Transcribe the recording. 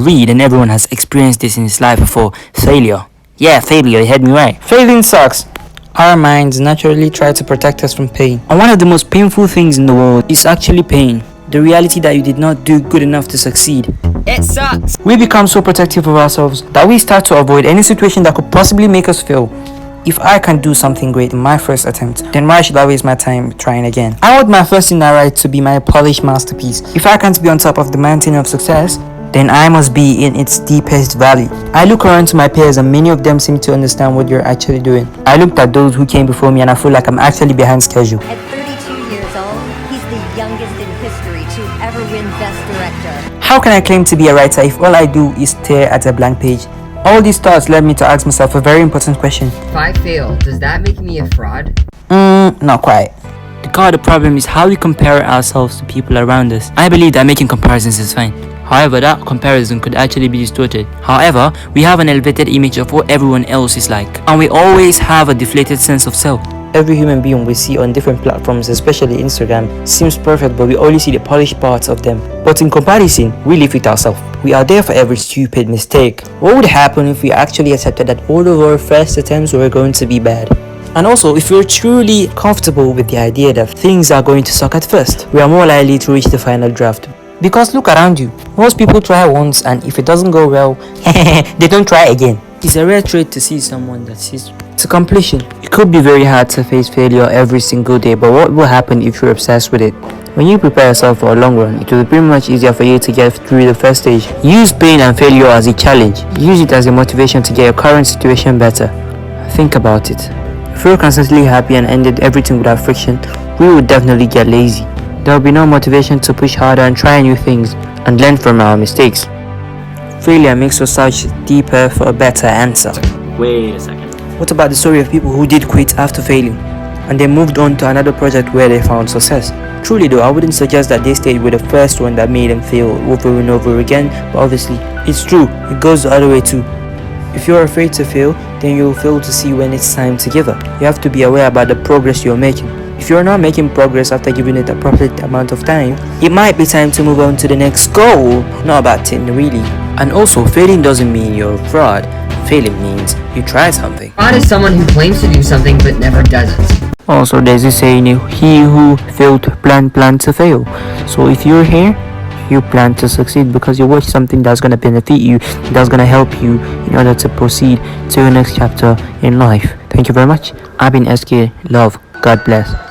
read, and everyone has experienced this in his life before. Failure. Yeah, failure, you heard me right. Failing sucks. Our minds naturally try to protect us from pain. And one of the most painful things in the world is actually pain. The reality that you did not do good enough to succeed. It sucks. We become so protective of ourselves that we start to avoid any situation that could possibly make us fail. If I can do something great in my first attempt, then why should I waste my time trying again? I want my first Inari to be my polished masterpiece. If I can't be on top of the mountain of success, then I must be in its deepest valley. I look around to my peers and many of them seem to understand what you're actually doing. I looked at those who came before me and I feel like I'm actually behind schedule. At 32 years old, he's the youngest in history to ever win Best Director. How can I claim to be a writer if all I do is stare at a blank page? All these thoughts led me to ask myself a very important question. If I fail, does that make me a fraud? Not quite. The problem is how we compare ourselves to people around us. I believe that making comparisons is fine. However, that comparison could actually be distorted. However, we have an elevated image of what everyone else is like, and we always have a deflated sense of self. Every human being we see on different platforms, especially Instagram, seems perfect, but we only see the polished parts of them. But in comparison, we live with ourselves. We are there for every stupid mistake. What would happen if we actually accepted that all of our first attempts were going to be bad? And also, if we're truly comfortable with the idea that things are going to suck at first, we are more likely to reach the final draft. Because look around you, most people try once and if it doesn't go well, they don't try again. It's a rare trait to see someone that sees To completion. It could be very hard to face failure every single day, but what will happen if you're obsessed with it? When you prepare yourself for a long run, it will be pretty much easier for you to get through the first stage. Use pain and failure as a challenge. Use it as a motivation to get your current situation better. Think about it. If we were constantly happy and ended everything without friction, we would definitely get lazy. There will be no motivation to push harder and try new things and learn from our mistakes. Failure makes us search deeper for a better answer. Wait a second. What about the story of people who did quit after failing and they moved on to another project where they found success? Truly though, I wouldn't suggest that they stayed with the first one that made them fail over and over again, but obviously it's true, it goes the other way too. If you're afraid to fail, then you'll fail to see when it's time to give up. You have to be aware about the progress you're making. If you're not making progress after giving it a proper amount of time, it might be time to move on to the next goal. Not a bad thing really. And also, failing doesn't mean you're a fraud. Failing means you tried something. Fraud is someone who claims to do something but never does it. Also, there's this saying, he who failed to plan to fail. So if you're here, you plan to succeed because you watch something that's going to benefit you, that's going to help you in order to proceed to your next chapter in life. Thank you very much. I've been SK. Love. God bless.